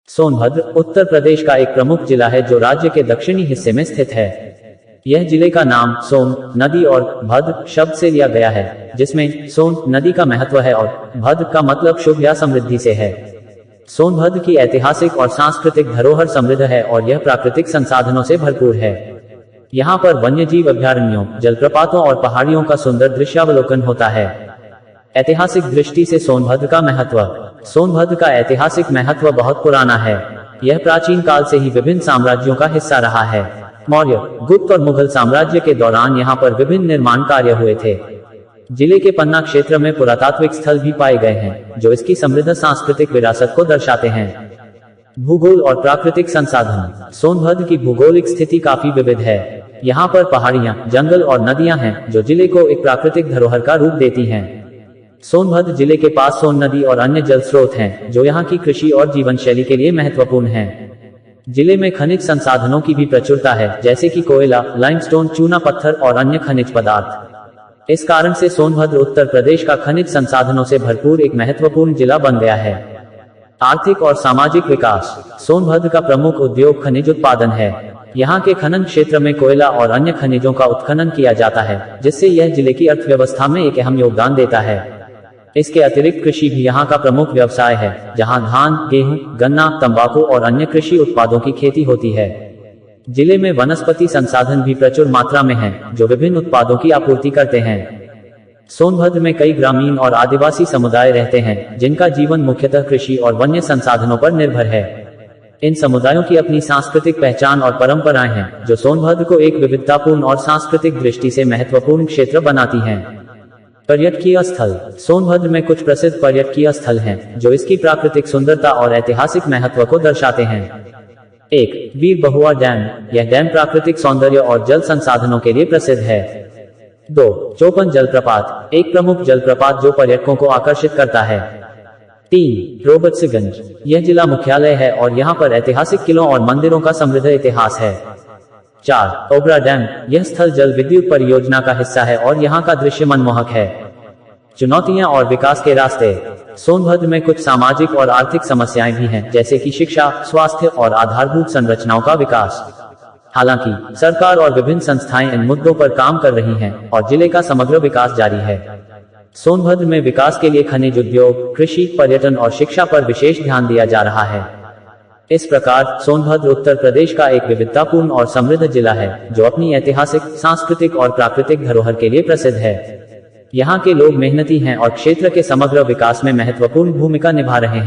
सोनभद्र उत्तर प्रदेश का एक प्रमुख जिला है जो राज्य के दक्षिणी हिस्से में स्थित है। यह जिले का नाम सोन नदी और भद्र शब्द से लिया गया है, जिसमें सोन नदी का महत्व है और भद्र का मतलब शुभ या समृद्धि से है। सोनभद्र की ऐतिहासिक और सांस्कृतिक धरोहर समृद्ध है और यह प्राकृतिक संसाधनों से भरपूर है। यहाँ पर वन्यजीव अभयारण्यों, जलप्रपातों और पहाड़ियों का सुंदर दृश्यावलोकन होता है। ऐतिहासिक दृष्टि से सोनभद्र का महत्व। सोनभद्र का ऐतिहासिक महत्व बहुत पुराना है। यह प्राचीन काल से ही विभिन्न साम्राज्यों का हिस्सा रहा है। मौर्य, गुप्त और मुगल साम्राज्य के दौरान यहाँ पर विभिन्न निर्माण कार्य हुए थे। जिले के पन्ना क्षेत्र में पुरातात्विक स्थल भी पाए गए हैं, जो इसकी समृद्ध सांस्कृतिक विरासत को दर्शाते हैं। भूगोल और प्राकृतिक संसाधन। सोनभद्र की भूगोलिक स्थिति काफी विविध है। यहाँ पर पहाड़ियाँ, जंगल और नदियाँ हैं, जो जिले को एक प्राकृतिक धरोहर का रूप देती हैं। सोनभद्र जिले के पास सोन नदी और अन्य जल स्रोत हैं, जो यहाँ की कृषि और जीवन शैली के लिए महत्वपूर्ण हैं। जिले में खनिज संसाधनों की भी प्रचुरता है, जैसे कि कोयला, लाइमस्टोन, चूना पत्थर और अन्य खनिज पदार्थ। इस कारण से सोनभद्र उत्तर प्रदेश का खनिज संसाधनों से भरपूर एक महत्वपूर्ण जिला बन गया है। आर्थिक और सामाजिक विकास। सोनभद्र का प्रमुख उद्योग खनिज उत्पादन है। यहाँ के खनन क्षेत्र में कोयला और अन्य खनिजों का उत्खनन किया जाता है, जिससे यह जिले की अर्थव्यवस्था में एक अहम योगदान देता है। इसके अतिरिक्त कृषि भी यहाँ का प्रमुख व्यवसाय है, जहाँ धान, गेहूं, गन्ना, तंबाकू और अन्य कृषि उत्पादों की खेती होती है। जिले में वनस्पति संसाधन भी प्रचुर मात्रा में हैं, जो विभिन्न उत्पादों की आपूर्ति करते हैं। सोनभद्र में कई ग्रामीण और आदिवासी समुदाय रहते हैं, जिनका जीवन मुख्यतः कृषि और वन्य संसाधनों पर निर्भर है। इन समुदायों की अपनी सांस्कृतिक पहचान और परंपराएं हैं, जो सोनभद्र को एक विविधतापूर्ण और सांस्कृतिक दृष्टि से महत्वपूर्ण क्षेत्र बनाती हैं। पर्यटकीय स्थल। सोनभद्र में कुछ प्रसिद्ध पर्यटकीय स्थल हैं, जो इसकी प्राकृतिक सुंदरता और ऐतिहासिक महत्व को दर्शाते हैं। 1. वीर बहुआ डैम। यह डैम प्राकृतिक सौंदर्य और जल संसाधनों के लिए प्रसिद्ध है। 2. चोपन जलप्रपात, एक प्रमुख जलप्रपात जो पर्यटकों को आकर्षित करता है। 3. रोबर्ट्सगंज, यह जिला मुख्यालय है और यहाँ पर ऐतिहासिक किलों और मंदिरों का समृद्ध इतिहास है। 4. ओबरा डैम, यह स्थल जल विद्युत परियोजना का हिस्सा है और यहाँ का दृश्य मनमोहक है। चुनौतियां और विकास के रास्ते। सोनभद्र में कुछ सामाजिक और आर्थिक समस्याएं भी हैं, जैसे कि शिक्षा, स्वास्थ्य और आधारभूत संरचनाओं का विकास। हालांकि सरकार और विभिन्न संस्थाएं इन मुद्दों पर काम कर रही हैं और जिले का समग्र विकास जारी है। सोनभद्र में विकास के लिए खनिज उद्योग, कृषि, पर्यटन और शिक्षा पर विशेष ध्यान दिया जा रहा है। इस प्रकार सोनभद्र उत्तर प्रदेश का एक विविधतापूर्ण और समृद्ध जिला है, जो अपनी ऐतिहासिक, सांस्कृतिक और प्राकृतिक धरोहर के लिए प्रसिद्ध है। यहाँ के लोग मेहनती हैं और क्षेत्र के समग्र विकास में महत्वपूर्ण भूमिका निभा रहे हैं।